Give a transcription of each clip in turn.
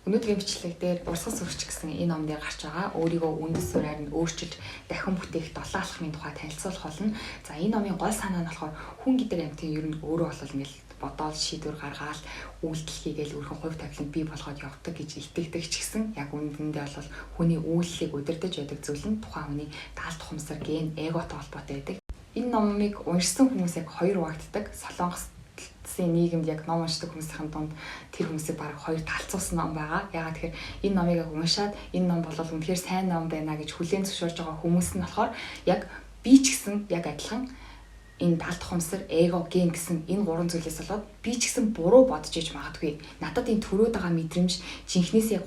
Өнөөдрийн бичлэг дээр урсгал сүрч гэсэн энэ ном дээр гарч байгаа өөрийгөө үндэс суурьаар нь өөрчилж дахин бүтээх 7 алхмын тухай танилцуулах болно. За энэ номын гол санаа нь болохоор хүн гэдэг амьтан ер нь өөрөө бол ингээл бодоод шийдвэр гаргаад үйлдэл хийгээл өөрхөн хувь тавиланд бий болгоод явдаг гэж итгэдэг ч гэсэн яг үнэндээ бол хүний үйлчлийг удирдах байдаг зүйл нь тухайн хүний даалт ухамсар ген эготой холбоотой байдаг. Энэ номыг уншсан хүмүүс яг хоёр хуваагддаг. Солонгос нийгэмд яг ном уншдаг хүмүүсийн дунд тэр хүмүүсийг бараг хоёр талцуулсан ном байгаа. Ягаад тэгэхээр энэ номыг яг уншаад энэ ном бол үнэхээр сайн ном байна гэж хүлээн зөвшөөрж байгаа хүмүүс нь болохоор яг би ч гэсэн яг адилхан энэ даалт ухамсар, эго, ген гэсэн энэ гурван зүйлээс болоод би ч гэсэн буруу бодож иж магадгүй. Надад энэ төрөөд байгаа мэдрэмж жинхнээс яг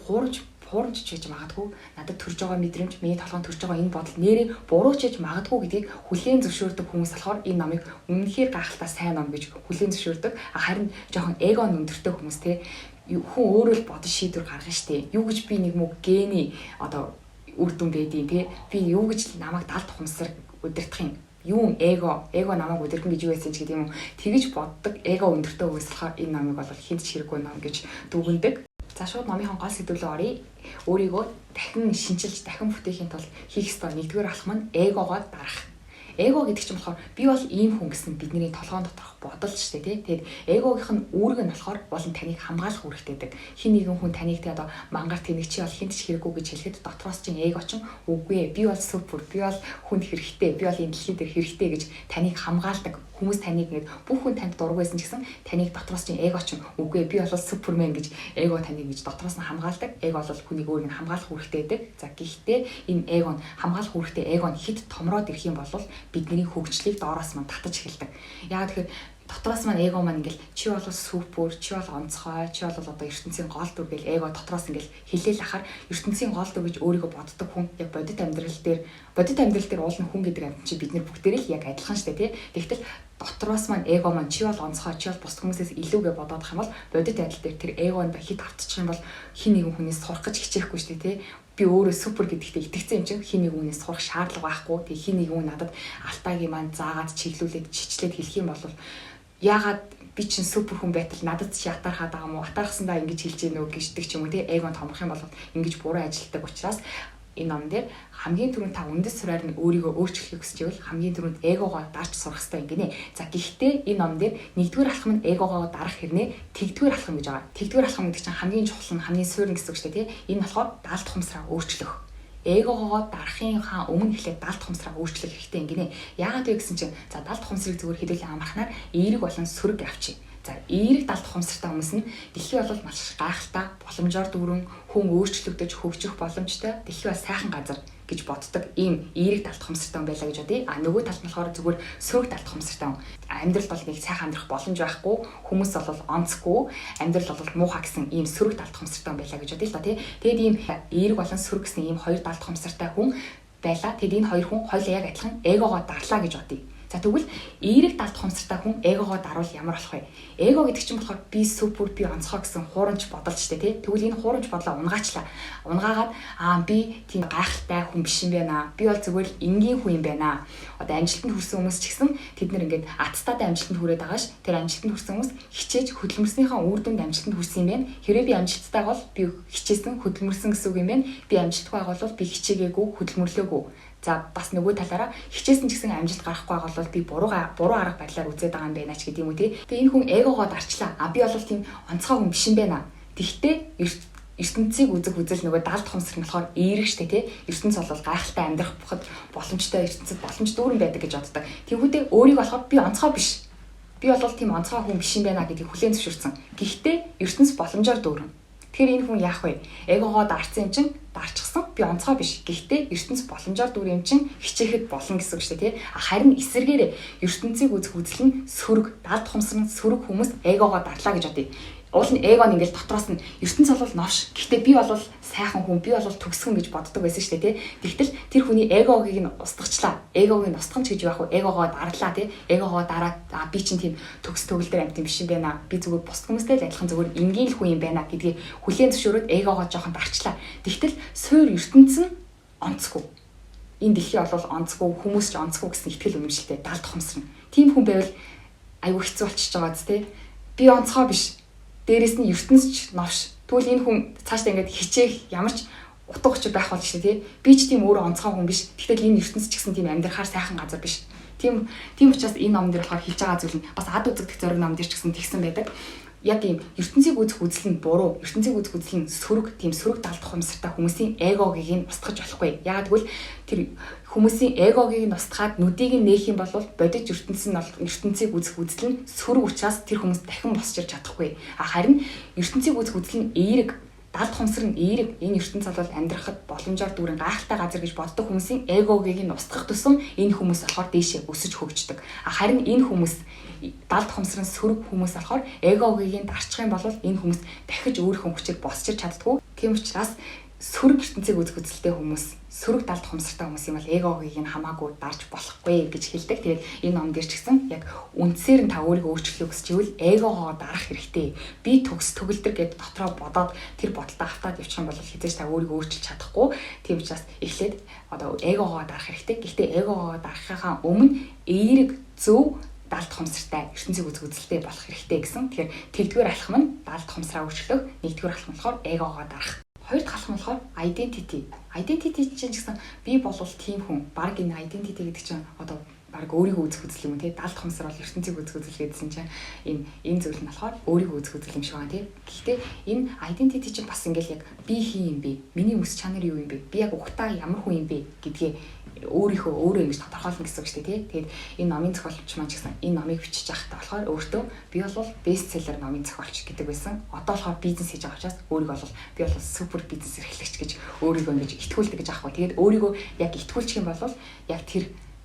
хуурамч хийж магадгүй. Надад төрж байгаа мэдрэмж, миний толгойд төрж байгаа энэ бодол нэрээ бурууч хийж магадгүй гэдгийг хүлээн зөвшөөрдөг хүмүүс болохоор энэ номыг үнэнхээр гайхалтай сайн ном гэж хүлээн зөвшөөрдөг. Харин жоохон эго өндөртэй хүмүүс те хүн өөрөө л бодож шийдвэр гаргана штэ. Юу гэж би нэг мөг гений одоо үр дүн байдیں۔ Те би юу гэж намайг даалт ухамсар удирдах юм. Юу эго намайг удирдах гэж юу байсан ч гэдэг юм. Тэгэж боддог эго өндөртэй хүмүүс болохоор энэ номыг бол хинт ч хэрэггүй ном гэж дүгнэдэг. За шууд номынхон гол сэдвүүрээ оръё. Өөрийгөө дахин шинжилж, дахин бүтээхийн тулд хийх ёстой нэгдүгээр алхам нь эгогоо дарах. Эго гэдэг чинь болохоор би бол ийм хүн гэсэн бидний толгойн доторх бодол шүү дээ, тий. Тэгээд эгогийнх нь үүрэг нь болохоор болон таныг хамгаалах үүрэгтэйдэг. Хин нэгэн хүн таныг тий одоо мангар тэнэг чи бол хинт ч хэрэггүй гэж хэлэхэд дотроос чинь эго чинь үгүй ээ. Би бол супер, би бол хүнд хэрэгтэй, би бол энэ дэлхий дээр хэрэгтэй гэж таныг хамгаалдаг. Хүмүүс таныг ингэж бүх хүн танд дургүйсэн ч гэсэн таныг дотроос чинь эго чинь үгүй би бол супермен гэж эго таныг гэж дотроос нь хамгаалдаг. Эго бол хүнийг өөрийг нь хамгаалах үүрэгтэй байдаг. За гэхдээ энэ эго нь хамгаалах үүрэгтэй эго нь хэд томроод ирэх юм бол бидний хөгжлийг доороос мань татаж эхэлдэг. Яг тэгэхээр дотроос маань эго маань ингээл чи бол супер, чи бол онцгой, чи бол одоо ертөнцийн гол дүр гэл эго дотроос ингээл хилээл ахаар ертөнцийн гол дүр гэж өөрийгөө боддог хүн яг бодит амьдрал дээр уулын хүн гэдэг амьтан чи бид нар бүгдээрээ л яг адилхан штэ тий. Тэгтэл дотроос маань эго маань чи бол онцгой, чи бол бус хүмүүсээс илүүгээ бодоодох юм бол бодит байдал дээр тэр эгонд хит автчих юм бол хин нэгэн хүнээс сурах гэж хичээхгүй штэ тий. Би өөрөө супер гэдэгтээ итгэцэн юм чинь хин нэг үнээс сурах шаардлага байхгүй. Тэгээ хин нэг хүн надад алтайгийн маань заагаад чиглүүлээд чичлээд хэлэх юм бол яагаад би чинь супер хүн байтал надад чи атархаад байгаа юм уу? Атархсандаа ингэж хэлж гэнэ үү гэждэг ч юм уу те эгонд томрох юм бол ингэж буруу ажилтдаг учраас энэ ном дээр хамгийн түрүүнд та үндэс суурьаар нь өөрийгөө өөрчлөхийг хүсэж байвал хамгийн түрүүнд эгогоо дарж сурах хэрэгтэй юм гинэ. За гэхдээ энэ ном дээр нэгдүгээр алхам нь эгогоо дарах хэрнээ тэгдүгээр алхам гэж байгаа. Тэгдүгээр алхам гэдэг чинь хамгийн чухал нь хамгийн суурин гэсэн үг шүү дээ тий. Энэ болохоор даалт ухамсараа өөрчлөх. Эгогоо дарахынхаа өмнө эхлээд даалт ухамсараа өөрчлөх хэрэгтэй юм гинэ. Яагаад вэ гэсэн чинь за даалт ухамсарыг зүгээр хэдүүлэн амархнаар эерэг болон сөрөг авчи. За эерэг даалт ухамсартай хүмүүс нь дэлхий бол маш гайхалтай, боломжоор дүүрэн хүн өөрчлөгдөж хөгжих боломжтой дэлхий бол сайхан газар гэж боддог ийм эерэг даалт ухамсартай хүн байлаа гэж бодъё. А нөгөө талд нь болохоор зүгээр сөрөг даалт ухамсартай хүн. Амьдрал бол нэг сайхан амьдрах боломж байхгүй, хүмүүс бол онцгүй, амьдрал бол муухай гэсэн ийм сөрөг даалт ухамсартай хүн байлаа гэж бодъё л да тий. Тэгэд ийм эерэг болон сөрөг гэсэн ийм хоёр даалт ухамсартай хүн байлаа. Тэгэд энэ хоёр хүн хоёулаа яг адилхан эгогоо дарлаа гэж бодъё. За тэгвэл эерэг даалт ухамсартай хүн эгогоо дарвал ямар болох вэ? Эго гэдэг чинь болохоор би супер, би онцгой гэсэн хуурамч бодол ч тийм. Тэгвэл энэ хуурамч бодлоо унгаачлаа. Унгаагаад би тийм гайхалтай хүн биш юм байна. Би бол зүгээр л энгийн хүн юм байна. Одоо амжилтанд хүрсэн хүмүүс ч гэсэн тэд нэр ингээд аттестатад амжилтанд хүрээд байгаа ш. Тэр амжилтанд хүрсэн хүмүүс хичээж хөдөлмөрснийхаа үр дүнд амжилтанд хүрсэн юм байна. Хэрвээ би амжилттай бол би хичээсэн, хөдөлмөрсөн гэсэн үг юм байна. Би амжилттай бол би хичээгээгүй, хөдөлмөрлөөгүй. За бас нөгөө талаараа хичээсэн ч гэсэн амжилт гарахгүй байгаа бол би буруу арга барилаар үзээд байгаа юм байна ч гэдэг юм уу тий. Тэгээ энэ хүн эгогоо дарчлаа. Би бол тийм онцгой хүн биш юм байна. Тэгтээ ертөнцийг үзэл нөгөө даалт ухамсар нь болохоор эерэг штэ тий. ертөнц бол гайхалтай амьдрах боломжтой ертөнцид боломж дүүрэн байдаг гэж боддог. Тэгвэл өөрийг болохоор би онцгой биш. Би бол тийм онцгой хүн биш юм байна гэдгийг хүлээн зөвшөөрсөн. Гэхдээ ертөнц боломжоор дүүрэн. Тэгэхээр энэ хүн яах вэ? Эгогоо дарсан юм чинь дарчихсан. Би онцгой биш. Гэхдээ ертөнц боломжоор дүүр юм чинь хичээхэд болно гэсэн үг шүү дээ, тий. Харин эсэргээрээ ертөнцийг үзэх үзэл нь сөрөг, даалт ухамсар нь сөрөг хүмүүс эгогоо дарлаа гэж бодъё. Уул нь эго нь ингээл дотроос нь ертөнц бол новш. Гэхдээ би бол сайхан хүн, би бол төгсгөн гэж боддог байсан шүү дээ, тий. Тэгтэл тэр хүний эгогийг нь устгачлаа. Эгогийг нь устгах гэж яах вэ? Эгогоо дарлаа, тий. Эгогоо дараад би чинь тийм төгс төгөлдөр амт юм биш юм байна. Би зүгээр бус хүмүүстэй л адилхан зүгээр энгийн л хүн юм байна гэдгийг хүлээн зөвшөөрөөд эгогоо жоохон дарчлаа. Тэгтэл суур ертөнц нь онцгүй. Энэ дэлхий бол онцгүй, хүмүүс ч онцгүй гэсэн итгэл үнэмшилтэй даалт ухамсарна. Тийм хүн байвал айгүй хэцүү болчихж байгаа зү, тий. Би онцгой биш. Дээрээс нь ертөнцч новш. Тэгвэл энэ хүн цаашдаа ингээд хичээх ямар ч утга учир байх болж шүү дээ. Би ч тийм өөрөө онцгой хүн биш. Тэгтэл энэ ертөнцийн ч гэсэн тийм амьдрахаар сайхан газар биш. Тийм учраас энэ номон дээр болохоор хийж байгаа зүйл нь бас ад үзэгдэх зориг номон дээр ч гэсэн тэгсэн байдаг. Яг ийм ертөнцийг үзэх үзэл нь буруу, ертөнцийг үзэх үзэл нь сөрөг, тийм сөрөг далд ухамсартай хүмүүсийн эгогийг нь устгаж болохгүй. Яг тэгвэл тэр хүмүүсийн эгогийг нь устгаад нүдийг нь нээх юм бол бодит ертөнцийг үзэх үзэл нь сөрөг учраас тэр хүмүүс дахин босч ирж чадахгүй. Харин ертөнцийг үзэх үзэл нь эерэг, далд ухамсар нь эерэг, энэ ертөнц бол амьдрахад боломжоор дүүрэн гайхалтай газар гэж боддог хүмүүсийн эгогийг нь устгах тусам энэ хүмүүс болохоор дээшээ өсөж хөгждөг. Харин энэ хүмүүс далд ухамсарын сөрөг хүмүүс болохоор эгогийн дарчих юм бол энэ хүмүүс дахиж өөрийнхөө хүчээр босч ирж чаддгүй. Тийм учраас сөрөг ертөнцийг үзэх үзэлтэй хүмүүс, сөрөг далд ухамсартай хүмүүс юм бол эгогийг нь хамаагүй дарж болохгүй гэж хэлдэг. Тэгээд энэ ном дээр ч гэсэн яг үндсээр нь та өөрийгөө өөрчлөхийг хүсэж ивэл эгогоо дарах хэрэгтэй. Би төгөлдөр гэд дотроо бодоод тэр бодолтой автаад явчих юм бол хизээж та өөрийгөө өөрчилж чадахгүй. Тийм учраас эхлээд одоо эгогоо дарах хэрэгтэй. Гэхдээ эгогоо дарахынхаа өмнө эерэг зөв далд ухамсартай ертөнцийг үзэх үзэлтэй болох хэрэгтэй гэсэн. Тэгэхээр тэгдүгээр алхам нь далд ухамсараа өөрчлөх, нэгдүгээр алхам болохоор эгогоо дарах. Хоёр дахь алхам болохоор identity. Identity чинь гэсэн би болвол тийм хүн. Баг энэ identity гэдэг чинь одоо баг өөрийгөө үзэх үзэл юм тий. Далд ухамсар бол ертөнцийг үзэх үзэл гэдсэн чинь энэ зүйл нь болохоор өөрийгөө үзэх үзэл юм шиг байна тий. Гэхдээ энэ identity чинь бас ингээл яг би хин юм бэ? Миний үс чанар юу юм бэ? Би яг угтаа ямар хүн юм бэ гэдгээ өөрөө ингэж тодорхойлно гэсэн үг шүү дээ тий. Тэгээд энэ номын зохиолч маань ч гэсэн энэ номыг бичиж байхдаа болохоор өөртөө би бол бестселлер номын зохиолч гэдэг байсан. Одоо болохоор бизнес хийж байгаа учраас өөрийгөө бол би бол супер бизнес эрхлэгч гэж өөрийгөө ингэж итгүүлдэг гэж аахгүй. Тэгээд өөрийгөө яг итгүүлчих юм бол яг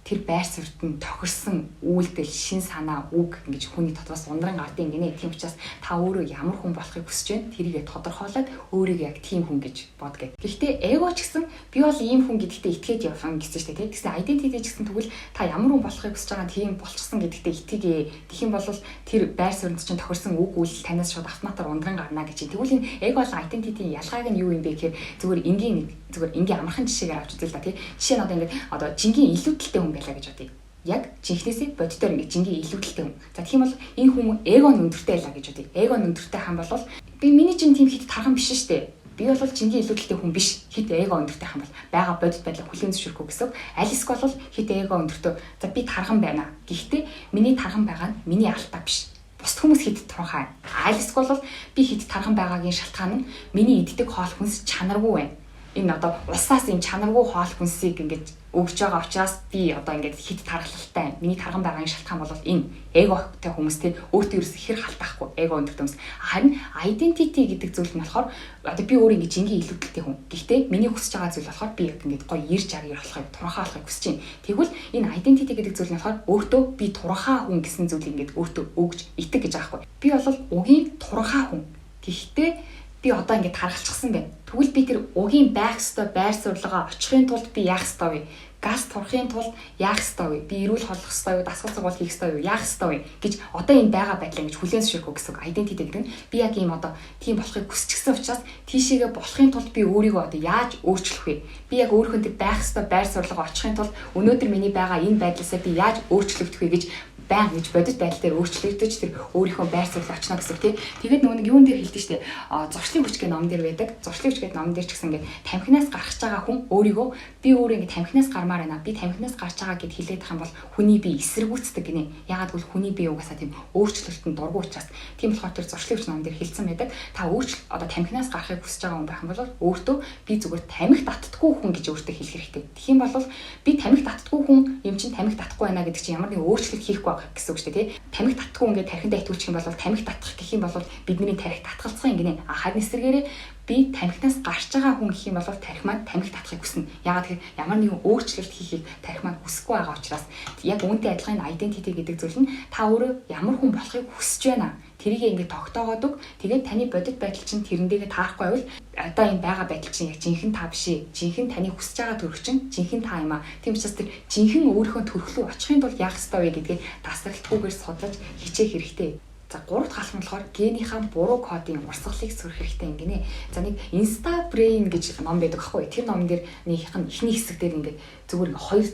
тэр байр суурьд нь тохирсон үйлдэл, шин санаа, үг ингэж хүний дотроос ундран гардыг гинэ. Тийм учраас та өөрөө ямар хүн болохыг хүсэж байна? Тэрийгэ тодорхойлоод өөрийгөө яг тийм хүн гэж бод гэв. Гэхдээ эго ч гэсэн би бол ийм хүн гэдэгтээ итгээд явсан гэсэн чинь тийм. Тэгсэн identity ч гэсэн тэгвэл та ямар хүн болохыг хүсэж байгаа тийм болчихсон гэдэгтээ итгэгээ. Тэгэх юм бол тэр байр суурьд чинь тохирсон үг үйлдэл танаас шууд автоматар ундран гарна гэж. Тэгвэл энэ эго болон identity-ийн ялгааг нь юу юм бэ гэхээр зүгээр энгийн амархан жишээгээр авч үзье л да тий. Жишээ нь одоо ингээд одоо жингийн илүүдэлтэй хүн байлаа гэж бодъё. Яг жинхнээсээ бодитоор ингээд жингийн илүүдэлтэй хүн. За тийм бол энэ хүн эго нь өндөртэй байлаа гэж бодъё. Эго нь өндөртэй хам бол би миний жин тийм хит тархан биш шүү дээ. Би бол жингийн илүүдэлтэй хүн биш. Хит эго өндөртэй хам бол байгаа бодит байдлаа хүлээн зөвшөөрөхгүй гэсэн. Аль эсвэл бол хит эго өндөртөө. За би тархан байна. Гэхдээ миний тархан байгаа нь миний алдаа биш. Бусд хүмүүс хит турхаа. Аль эсвэл бол би хит тархан байгаагийн шалтгаан нь миний иддэг хоол хүнс чанаргүй байна. Энэ одоо усаас юм чанаргүй хоол хүнсийг ингэж өгж байгаа учраас би одоо ингэж хит тархалтай. Миний тархан байгаагийн шалтгаан бол энэ эготой хүмүүстэй өөртөө ерөөс хэр халтаахгүй эго өндөртэй хүмүүс. Харин identity гэдэг зүйл нь болохоор одоо би өөрөө ингэж жингийн илүүдэлтэй хүн. Гэхдээ миний хүсэж байгаа зүйл болохоор би яг ингэж гоё ирж аргыг болохыг турхаалахыг хүсэж байна. Тэгвэл энэ identity гэдэг зүйл нь болохоор өөртөө би турхаа хүн гэсэн зүйлийг ингэж өөртөө өгж итэг гэж аахгүй. Би бол угийн турхаа хүн. Гэхдээ би одоо ингэж харгалчихсан байна. Тэгвэл би тэр угийн байх ёстой байр суурилгаа очихын тулд би яах ёстой вэ? Газ турахын тулд яах ёстой вэ? Би эрүүл хооллох ёстой юу? Дасгал сургууль хийх ёстой юу? Яах ёстой вэ гэж одоо энэ байгаа байдлаа ингэж хүлээн зөвшөөрөх гэсэн identity гэдэг нь би яг ийм одоо тийм болохыг хүсчихсэн учраас тийшээгээ болохын тулд би өөрийгөө одоо яаж өөрчлөх вэ? Би яг өөрийнхөө тэр байх ёстой байр суурилгаа очихын тулд өнөөдөр миний байгаа энэ байдлаасаа би яаж өөрчлөгдөх вэ гэж баян гэж бодит байдал дээр өөрчлөгдөж тэр өөрийнхөө байр суурь очно гэсэн тий. Тэгээд нөгөө нэг юун дээр хэлдэг штэ. Зуршлын хүч гэх ном дээр байдаг. Зуршлын хүч гэх ном дээр ч гэсэн ингээд тамхинаас гарч байгаа хүн өөрийгөө би өөрөө ингээд тамхинаас гармаар байна. Би тамхинаас гарч байгаа гэд хэлээд тах юм бол хүний бие эсэргүүцдэг гинэ. Ягаад гэвэл хүний бие угаасаа тийм өөрчлөлтөнд дургу учраас. Тийм болохоор тэр зуршлын хүч ном дээр хэлсэн байдаг. Та одоо тамхинаас гарахыг хүсэж байгаа хүн байх юм бол өөртөө би зүгээр тамхи татдаггүй хүн гэж өөртөө хэлэх хэрэгтэй. Тэгэх юм бол би тамхи татдаггүй хүн юм чинь тамхи татахгүй байна гэдэг чинь ямар нэгэн өөрчлөлт хийхгүй гэсэн үг шүү дээ тий. Тамхи татдаггүй ингээд тархиндаа итгүүлчих юм бол тамхи татах гэх юм бол бидний тархи татгалцах юм гинэ. Харин эсвэргээрээ би тамхинаас гарч байгаа хүн гэх юм бол тархи маань тамхи татахыг хүснэ. Ягаад гэхээр ямар нэгэн өөрчлөлт хийхийг тархи маань хүсэхгүй байгаа учраас яг үүнтэй адилхан identity гэдэг зүйл нь та өөрөө ямар хүн болохыг хүсэж байна. Тэрийг ингээд тогтоогоодог. Тэгээд таны бодит байдал чинь тэрнтэйгээ таарахгүй байвал одоо энэ байгаа байдал чинь яг жинхэнэ та биш ээ. Жинхэнэ таны хүсэж байгаа төрөх чинь жинхэнэ та юм аа. Тийм учраас тэр жинхэнэ өөрийнхөө төрөх рүү очихын тулд яах ёстой вэ гэдгийг тасралтгүйгээр судлаж хичээх хэрэгтэй. За 3 дахь алхам болохоор генийхаа буруу кодын урсгалыг сүрэх хэрэгтэй юм гинэ. За нэг Insta Brain гэж ном байдаг аахгүй. Тэр номон дээр нэгийнх нь эхний хэсэг дээр ингээд зүгээр хоёр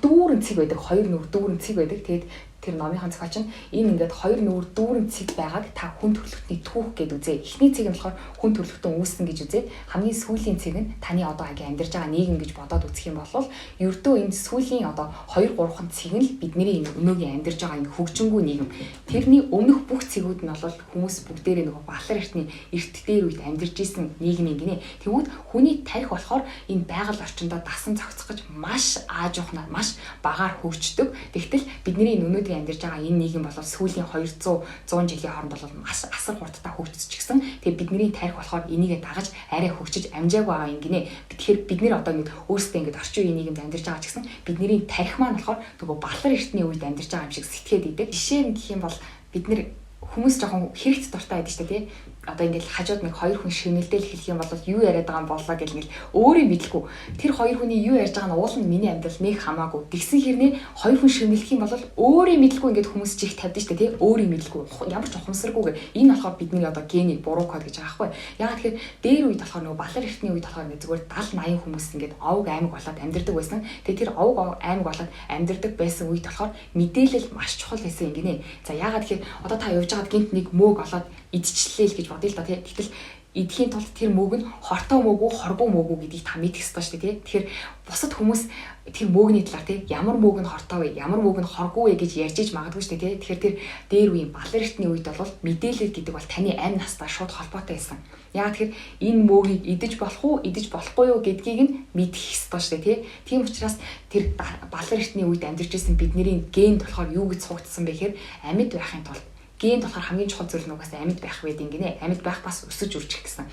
дүүрэн цэг байдаг. Хоёр нэг дүүрэн цэг байдаг. Тэгээд тэр номынхаа зохиолч нь энэ ингээд хоёр нүүр дүүрэн цэг байгааг та хүн төрөлхтний түүх гэд үзье. Эхний цэг нь болохоор хүн төрөлхтөн үүсгэн гэж үзье. Хамгийн сүүлийн цэг нь таны одоо агийн амьдарч байгаа нийгэм гэж бодоод үзэх юм бол ердөө энэ сүүлийн одоо 2 3 цэг нь л бидний энэ өнөөгийн амьдарч байгаа энэ хөгжингүй нийгэм. Тэрний өмнөх бүх цэгүүд нь бол хүмүүс бүгдээрээ нөгөө Балар эртний эрт дээр үед амьдарч исэн нийгмийн гинэ. Тэгвэл хүний тарих болохоор энэ байгаль орчиндөө дасан зохицохж маш аажуухнаар маш багаар хөгждөг. Тэгтэл бидний өнөөдөр амьдарч байгаа энэ нийгэм бол сүүлийн 200 100 жилийн хооронд бол маш асар хурдтай хөгжчихсөн. Тэгээ бидний тарих болохоор энийгээ дагаж арай хөгжиж амжаагүй байгаа юм гинэ. Тэгэхээр бид нэр одоо ингэ өөрсдөө ингэ орчин үеийн нийгэмд амьдарч байгаа ч гэсэн бидний тарих маань болохоор нөгөө Балар эртний үед амьдарч байгаа юм шиг сэтгэхэд идэг. Жишээ нь гэх юм бол бид нэр хүмүүс жоохон хэрэгт дуртай байдаг шүү дээ тий. Одоо ингээл хажууд нэг хоёр хүн шивнэлдэл хэлэх юм бол юу яриад байгаа юм болоо гэл ингээл өөрөө мэдлгүй. Тэр хоёр хүний юу ярьж байгаа нь уул нь миний амьдрал нэг хамаагүй. Тэгсэн хэрнээ хоёр хүн шивнэлдэх юм бол өөрөө мэдлгүй ингээд хүмүүс чих тавьдаг шүү дээ тий. Өөрөө мэдлгүй. Ямар ч ухамсаргүйгээр энэ болохоор бидний одоо гений буруу код гэж байгаа байхгүй. Яагаад тэгэхээр дээр үед болохоор нөгөө Балар эртний үед болохоор ингээд зүгээр 70 80 хүмүүс ингээд овг аймаг болоод амьдардаг байсан. Тэгээ тэр овг аймаг болоод амьдардаг байсан үед болохоор мэдээлэл маш чухал байсан юм гинэ. За яагаад тэгэхээр одоо та явж гинт нэг мөөг олоод идчихлээ л гэж бодъё л да тий. Гэтэл эдхийн тулд тэр мөөг нь хортой мөөг үү хоргүй мөөг үү гэдгийг та мэдэх ёстой шүү дээ тий. Тэгэхээр бусад хүмүүс тэр мөөгийн талаар тий ямар мөөг нь хортой вэ ямар мөөг нь хоргүй вэ гэж ярьж иж магадгүй шүү дээ тий. Тэгэхээр тэр дээр үеийн Балар эртний үед бол мэдээлэл гэдэг бол таны амь настай шууд холбоотой байсан. Яагаад тэгэхээр энэ мөөгийг идэж болох уу идэж болохгүй юу гэдгийг нь мэдэх ёстой шүү дээ тий. Тийм учраас тэр Балар эртний үед амьдарч байсан бидний генд болохоор юу гэж цугдсан бэ гэхээр амьд байхын тулд генд болохоор хамгийн чухал зүйл нь угаасаа амьд байх байдаг гинэ. Амьд байх бас өсөж үржих гэсэн.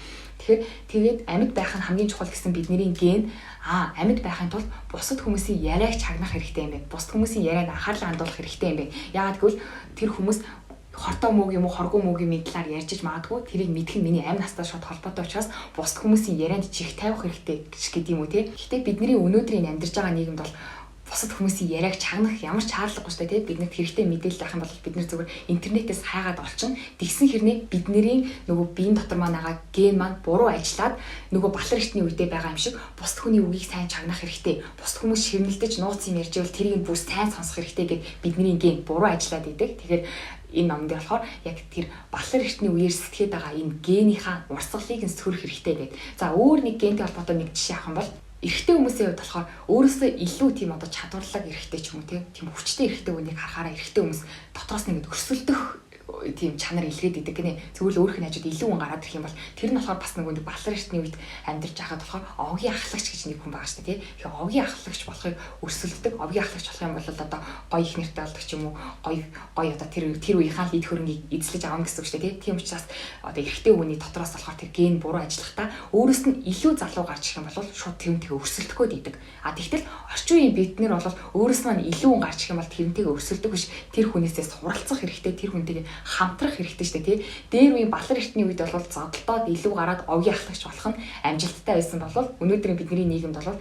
Тэгээд амьд байх нь хамгийн чухал гэсэн бидний ген амьд байхын тулд бусад хүмүүсийн яриаг чагнах хэрэгтэй юм байна. Бусад хүмүүсийн яриаг анхаарлаа хандуулах хэрэгтэй юм байна. Яагаад гэвэл тэр хүмүүс хортой мөөг юм уу хоргүй мөөгийн талаар ярьж магадгүй тэрийг мэдэх нь миний амь настай шууд холбоотой учраас бусад хүмүүсийн ярианд чих тавих хэрэгтэй гэдэг юм уу те. Гэхдээ бидний өнөөдрийн амьдарч байгаа нийгэмд бол бусад хүмүүсийн яриаг чагнах ямар ч шаардлагагүй шүү дээ. Биднэрт хэрэгтэй мэдээлэл авах юм бол бид нэр зөвхөн интернетээс хайгаад олчихно. Тэгсэн хэрнээ бидний нөгөө биеийн дотор маань байгаа ген маань буруу ажиллаад нөгөө Балар эртний үедээ байгаа юм шиг бусад хүний үгийг сайн чагнах хэрэгтэй. Бусад хүмүүс шивнэлдэж нууц юм ярьж байвал тэрийг бүр сайн сонсох хэрэгтэй гэд бидний ген буруу ажиллаад идэг. Тэгэхээр энэ номд болохоор яг тэр Балар эртний үеэр сэтгэхэд байгаа энэ генийхаа урсгалыг нь сөрөх хэрэгтэй гэдэг. За өөр нэг гентэй холбоотой нэг жишээ авах юм бол эрэгтэй хүмүүсийн хувьд болохоор өөрөөсөө илүү тийм одоо чадварлаг эрэгтэй ч юм уу тийм хүчтэй эрэгтэй хүнийг харахаараа эрэгтэй хүмүүс дотроос нэг өрсөлдөх тийм чанар илгээд идэг гинэ. Зөвхөн өөрийнх нь хажууд илүү хүн гараад ирэх юм бол тэр нь болохоор бас нэг Балар эртний үед амьдарч байхад болохоор овгийн ахлагч гэж нэг хүн байгаа шүү дээ тий. Тэгэхээр овгийн ахлагч болохыг өрсөлддөг. Овгийн ахлагч болох юм бол одоо гоё их нэртэй болдог ч юм уу гоё одоо тэр үеийнхаа лид хөрөнгийг эзлэж авах гэсэн үг шүү дээ тий. Тийм учраас одоо эрэгтэй хүний дотроос болохоор тэр ген буруу ажиллахдаа өөрөөс нь илүү залуу гарч ирэх юм бол шууд тэрнтэйг өрсөлдөх гээд идэг. Тэгтэл орчин үеийн биднэр бол өөрөөс нь илүү хүн гарч ирэх юм бол тэрнтэйг өрсөлдөх биш. Тэр хүнээсээ суралцах хэрэгтэй. Тэр хүнтэйг хамтрах хэрэгтэй шүү дээ тий. Дээр үеийн Балар эртний үед бол зодолдоод илүү гараад овгийн ахлагч болох нь амжилттай байсан бол өнөөдрийн бидний нийгэмд бол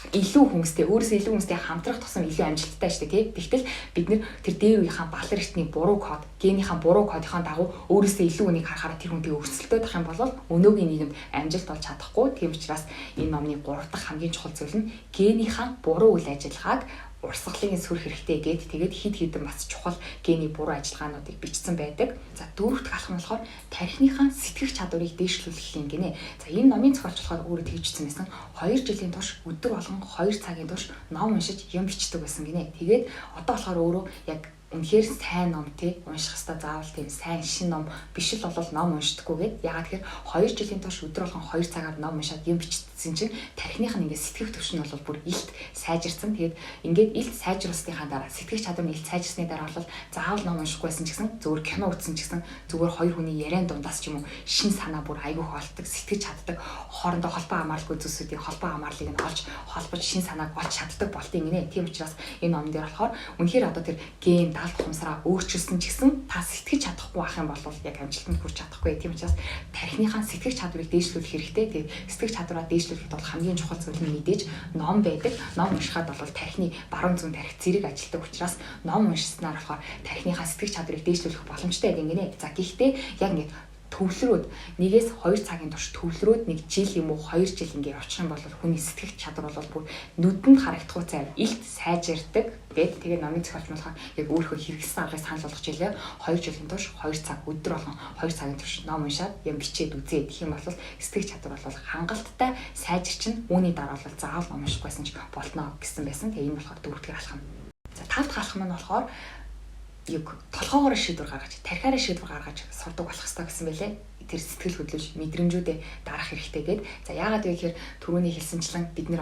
илүү хүмүүстэй өөрөөсөө илүү хүмүүстэй хамтрах тусам илүү амжилттай шүү дээ тий. Тэгтэл бид нэр тэр дээр үеийнхаа Балар эртний буруу код, генийхаа буруу кодынхаа дагуу өөрөөсөө илүү үнийг харахаараа тэр хүнтэй өрсөлдөж ах юм бол өнөөгийн нийгэмд амжилт болж чадахгүй. Тийм учраас энэ номны 3 дахь хамгийн чухал зүйл нь генийхаа буруу үйл ажиллагааг урсгалын сөрөх хэрэгтэй гээд тэгээд хид хідэн бас чухал гений буруу ажиллагаануудыг бичсэн байдаг. За дөрөвт алхам болохоор тархиныхаа сэтгэх чадварыг дээшлүүлэх юм гинэ. За энэ номын зохиолч болохоор өөрөө тэгжсэн байсан. 2 жилийн турш өдөр болгон 2 цагийн турш ном уншиж юм бичдэг байсан гинэ. Тэгээд одоо болохоор өөрөө яг үнэхээр сайн ном тий унших хэвээр заавал тийм сайн шин ном биш л бол ном уншдаггүйгээд ягаад тэгэхээр 2 жилийн турш өдөр болгон 2 цагаар ном уншаад юм бичсэн чинь тархиных нь ингээд сэтгэх төвшин нь бол бүр илт сайжирсан. Тэгээд ингээд илт сайжруулсныхаа дараа сэтгэх чадвар нь илт сайжирсны дараа бол заавал ном уншихгүйсэн ч гэсэн зөвхөн кино үзсэн ч гэсэн зөвхөн хоёр хүний яриан дундаас ч юм уу шин санаа бүр айгүй хоолдог сэтгэж чаддаг хоорондоо холбоо хамааралгүй зүйлсүүдийн холбоо хамаарлыг нь олж холбож шин санааг олж чаддаг болтын гинэ. Тийм учраас энэ ном дээр болохоор үнэхээр одоо тэр ген ухамсараа өөрчилсөн ч гэсэн та сэтгэж чадахгүй байх юм бол яг амжилтанд хүрч чадахгүй. Тийм учраас тархиныхаа сэтгэх чадварыг дээшлүүлэх хэрэгтэй. Тэгээд сэтгэх чадвараа дээшлүүлэхэд бол хамгийн чухал зүйл нь мэдээж ном байдаг. Ном уншихад бол тархины баруун зүүн тархи зэрэг ажилладаг учраас ном уншсанаар болохоор тархиныхаа сэтгэх чадварыг дээшлүүлэх боломжтой байдаг гинэ. За гэхдээ яг ингэ төвлөрөөд нэгээс 2 цагийн турш төвлөрөөд 1 жил юм уу 2 жил ингээ явчих юм бол хүний сэтгэх чадвар бол бүр нүдэнд харагдахгүй цай илт сайжирдаг гэд тэгээд номын зохиолч болохоор яг өөрөө хэрэгсэн аргыг санал болгож илээ 2 жилийн турш 2 цаг өдөр болгон 2 цагийн турш ном уншаад юм бичээд үзээ гэх юм бол сэтгэх чадвар бол хангалттай сайжирчин үүний дараа бол заавал ном унших байсан ч болтноо гэсэн байсан. Тэгээд энэ болохоор дөрөвдүгээр алхам. За тавд алхам нь болохоор яг толгоогоор шийдвэр гаргаж, тархиараа шийдвэр гаргаж сурдаг болох хэрэгтэй гэсэн байлээ. Тэр сэтгэл хөдлөж мэдрэмжүүдээ дарах хэрэгтэй гээд. За яагаад вэ гэхээр түрүүний хэлсэнчлэн бидний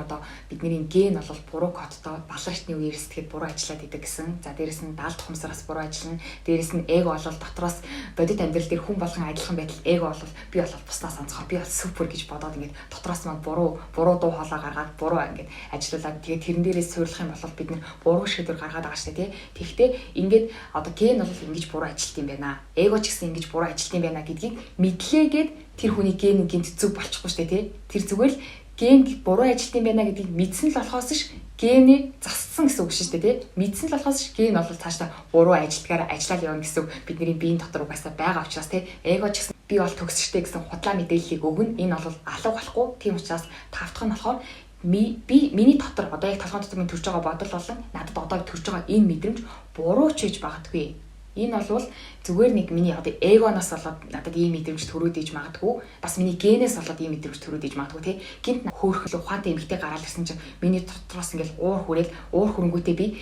ген бол буруу кодтой баларчны үеэр сэтгэхэд буруу ажиллаад идэг гэсэн. За дээрэс нь даалт ухамсараас буруу ажиллана. Дээрэс нь эго бол дотроос бодит амьдрал дээр хүн болгон адилхан байтал эго бол би бол буснаас онцгой, би бол супер гэж бодоод ингээд дотроос маань буруу дуу хоолой гаргаад буруу ингээд ажиллаулаад тэгээд тэрэн дээрээс суйрлах юм бол бид нэр буруу шийдвэр гаргаад байгаа шүү дээ. Тэгэхдээ ингээд одоо ген бол ингэж буруу ажилт юм байна. Эго ч гэсэн ингэж буруу ажилт юм байна гэдгийг мэдлээгээд тэр хүний ген гинт зүг болчихгүй шүү дээ. Тэр зүгээр л ген буруу ажилт юм байна гэдгийг мэдсэн л болохоос ш гений зассан гэсэн үг шүү дээ. Мэдсэн л болохоос ш ген бол цаашдаа буруу ажилтгаар ажиллаад явна гэсэн үг бидний биеийн дотор угаасаа байгаа учраас эго ч гэсэн би бол төгсчтэй гэсэн худлаа мэдээллийг өгнө. Энэ бол алга болохгүй. Тийм учраас тавтах нь болохоор миний дотор одоо яг толгойн дотор минь төрж байгаа бодол болон надад одоо төрж байгаа энэ мэдрэмж буруу ч хийж магадгүй. Энэ бол зүгээр нэг миний одоо эгоноос болоод надад ийм мэдрэмж төрөөд иж магадгүй. Бас миний генээс болоод ийм мэдрэмж төрөөд иж магадгүй тий. Гинт хөөрхөл ухаантай эмэгтэй гараад ирсэн чинь миний дотроос ингээл уур хүрэнгүүтээ би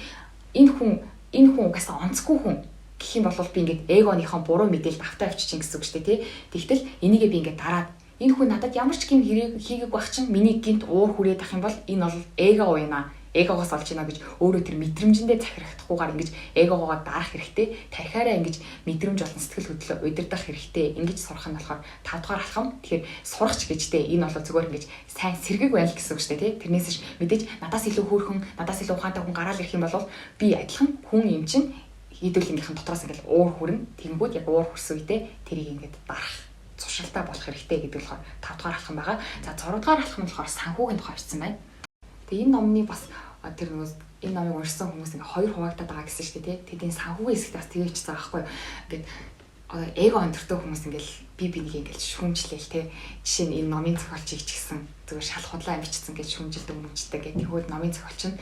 энэ хүн угаасаа онцгүй хүн гэх юм бол би ингээд эгоныхон буруу мэдээлэл автаа авчиж гэсэн үг шүү дээ тий. Тэгтэл энийгээ би ингээд дараад энэ хүн надад ямар ч гин хийгээг байх чинь миний гинт уур хүрээд ах юм бол энэ бол эго уяна. Эгогоос олж ийна гэж өөрөө тэр мэдрэмжэндээ захирахдахгүйгээр ингэж эгогоогоо дарах хэрэгтэй. Тархиараа ингэж мэдрэмж болон сэтгэл хөдлөлөө удирдах хэрэгтэй. Ингэж сурах нь болохоор 5 дугаар алхам. Тэгэхээр сурахч гэжтэй энэ бол зүгээр ингэж сайн сэргэг байл гэсэн үг шүү дээ тий. Тэрнээс ч мэдээж надаас илүү хөөрхөн, надаас илүү ухаантай хүн гараал ирэх юм бол би адилхан хүн юм чинь хийдүүлгийнхын дотроос ингээл уур хүрнэ. Тэнгүүд яг уур хүрсэн үедээ тэрийг ингэж дарах зуршилтай болох хэрэгтэй гэдэг болохоор 5 дугаар алхам байгаа. За 6 дугаар алхам нь болохоор санхүүгийн тухай ирсэн байна. Тэгээ энэ номны бас тэр нөгөө энэ номыг уншсан хүмүүс ингээ хоёр хуваагдаад байгаа гэсэн шүү дээ тий. Тэгээд энэ санхүүгийн хэсэгт бас тэгээчсэн байхгүй. Ингээд эго өндөртэй хүмүүс ингээл бинийг ингээл шүүмжлээл тий. Жишээ нь энэ номын зохиолчийг ч гэсэн зүгээр шал худлаа бичсэн гэж шүүмжилдэг хүмүүжтэй гэдэг. Тэгвэл номын зохиолч нь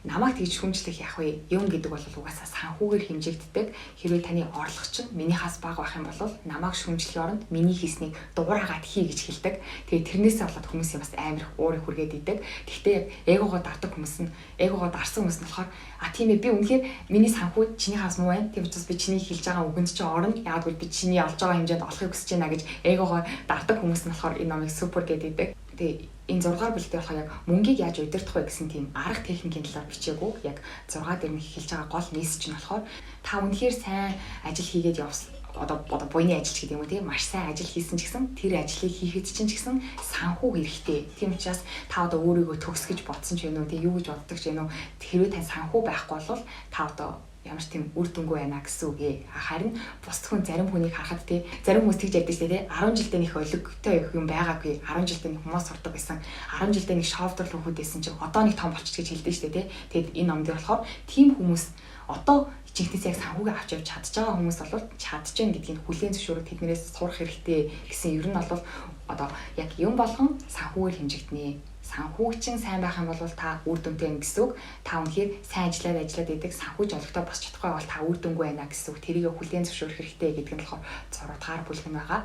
намайг тэгж шүүмжлэх яах вэ? Юм гэдэг бол угаасаа санхүүгээр хэмжигддэг. Хэрвээ таны орлого чинь минийхаас бага байх юм бол намайг шүүмжлэхийн оронд миний хийснийг дуурайгаад хий гэж хэлдэг. Тэгээ тэрнээсээ болоод хүмүүсийн бас амар уурыг хүргээд идэг. Гэхдээ яг эгогоо дардаг хүмүүс нь эгогоо дарсан хүмүүс нь болохоор тийм ээ би үнэхээр миний санхүү чинийхаас муу байна. Тийм учраас би чиний хэлж байгаа үгэнд чинь орно. Яг бол би чиний олж байгаа хэмжээнд олохыг хүсэж байна гэж эгогоо дардаг хүмүүс нь болохоор энэ номыг супер гэдэг. Тэгээ энэ 6 дугаар бүлэгт болохоор яг мөнгийг яаж удирдах вэ гэсэн тийм арга техникийн талаар бичээгүй. Яг 6 дээр нь хэлж байгаа гол мессеж нь болохоор та үнэхээр сайн ажил хийгээд явсан. Одоо буйны ажил гэдэг юм уу тийм маш сайн ажил хийсэн ч гэсэн тэр ажлыг хийхэд чинь ч гэсэн санхүү хэрэгтэй. Тийм учраас та одоо өөрийгөө төгсгөж бодсон ч юм уу тийм юу гэж боддог ч юм уу хэрвээ тань санхүү байхгүй бол та одоо ямар ч тийм үр дүнгүй байна гэсэн үг ээ. Харин бус хүн зарим хүнийг харахад тий зарим хүмүүс тэгж яддаг шүү дээ. 10 жилдээ нэг өлегтэй юм байгаагүй. 10 жилдээ нэг хүмүүс сурдаг байсан. 10 жилдээ нэг шовдор хөхөдсэн чинь одоо нэг том болчих гэж хэлдэг шүү дээ тий. Тэгэд энэ номд болохоор тийм хүмүүс одоо чихнээс яг санхүүгээ авч явж чадчихбайгаа хүмүүс бол чадчихна гэдгийг хүлээн зөвшөөрөх тэднээс сурах хэрэгтэй гэсэн ер нь бол одоо яг юм болгон санхүүгээр хэмжигдэнэ. Санхүү чинь сайн байх юм бол та үр дүнтэй юм гэсэн үг. Та үнэхээр сайн ажиллаад идэг санхүүж олгохтой босч чадахгүй бол та үр дүнгүй байна гэсэн үг. Тэрийг хүлээн зөвшөөрөх хэрэгтэй гэдэг нь болохоор 6 дугаар бүлэг нь байгаа.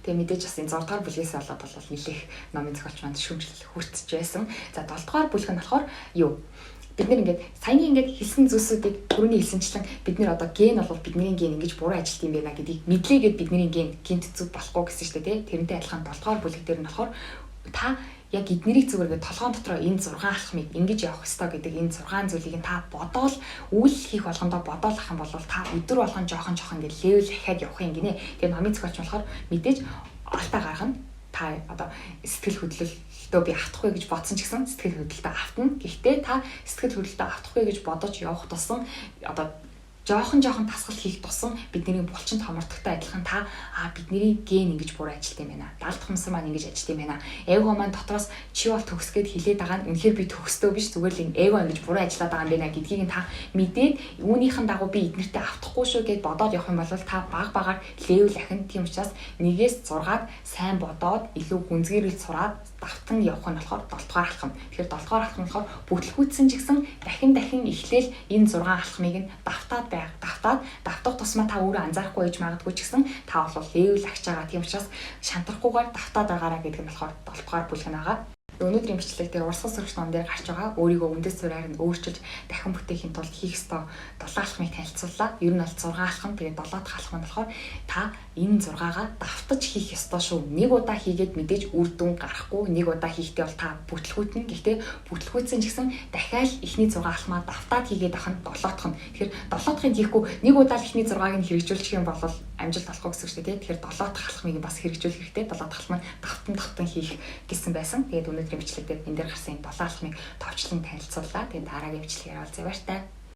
Тэгээ мэдээж бас энэ 6 дугаар бүлгээс болоод бол нэлээх номын зохиолч манд шүүмжлэл хүртэж байсан. За 7 дугаар бүлэг нь болохоор юу? Бид нэр ингээд саяны ингээд хэлсэн зүйлсүүдийг түрүүний хэлсэнчлэн бид нэр одоо ген бол бидний ген ингэж буруу ажилт юм байна гэдгийг мэдлээгээд бидний ген гинт зүг болохгүй гэсэн шүү дээ. Тэрнтэй адилхан 7 дугаар бүлэг дээр нь болохоор та яг эднэрийг зүгээрээ толгоон дотроо энэ 6 алхмыг ингэж явах ёстой гэдэг энэ 6 зүйлийг та бодоол үйл хийх болгондоо бодоол ах юм бол та өдөр болгон жоохон ингээд левел дахиад явах юм гинэ. Тэгээ номын зохиолч болохоор мэдээж алдаа гаргана. Та одоо сэтгэл хөдлөлтөө би автахгүй гэж бодсон ч гэсэн сэтгэл хөдлөлтөө автна. Гэхдээ та сэтгэл хөдлөлтөө автахгүй гэж бодож явах тусам одоо жоохон тасгал хийх тусам бидний булчинт хомордогтой адилхан та бидний ген ингэж буруу ажилт юм байна. Даалдах юмсан маань ингэж ажилт юм байна. Эго маань дотроос чи бол төгсгээд хилээд байгаа нь үнэхээр би төгсдөө биш зүгээр л энэ эго ингэж буруу ажиллаад байгаа юм байна гэдгийг та мэдээд үүнийхэн дагуу би эднэртэй автахгүй шүү гэд бодоод явах юм бол та багаар левел ахин. Тийм учраас 1-ээс 6-ад сайн бодоод илүү гүнзгийрэл сураад давтан явах нь болохоор 7 дугаар алхам. Тэгэхээр 7 дугаар алхам болохоор бүтлгүүцсэн ч гэсэн дахин эхлээл энэ 6 алхмыг нь давтах тусмаа та өөрөө анзаарахгүй байж магадгүй ч гэсэн та бол левел агч байгаа. Тийм учраас шантрахгүйгээр давтаад байгаараа гэдэг нь болохоор 7 дугаар бүлэг нь байгаа. Өнөөдрийн бичлэг дээр урсгал сурагч ном дээр гарч байгаа өөрийгөө үндэс суурьаар нь өөрчилж дахин бүтээхийн тулд хийх ёстой 7 алхмыг танилцууллаа. Ер нь бол 6 алхам тэгээд 7 дахь алхам нь болохоор та энэ 6-гаа давтаж хийх ёстой шүү. Нэг удаа хийгээд мэдээж үр дүн гарахгүй. Нэг удаа хийхдээ бол та бүтлгүүтнэ. Гэхдээ бүтлгүүтсэн ч гэсэн дахиад эхний 6 алхмаа давтаад хийгээд авах нь 7 дахь нь. Тэгэхээр 7 дахьыг хийхгүй нэг удаа л эхний 6-ыг нь хэрэгжүүлчих юм бол амжилт олохгүй гэсэн үг шүү дээ. Тэгэхээр 7 дахь алхмыг бас хэрэгжүүлэх хэрэгтэй. 7 дахь алхам нь давтан хийх гэсэн байсан. Тэгээд өнөөдрийн бичлэг дээр энэ дээр гарсан 7 алхмыг товчлон танилцууллаа. Тэгээд дараагийн бичлэгээр уулзъя баяр таа.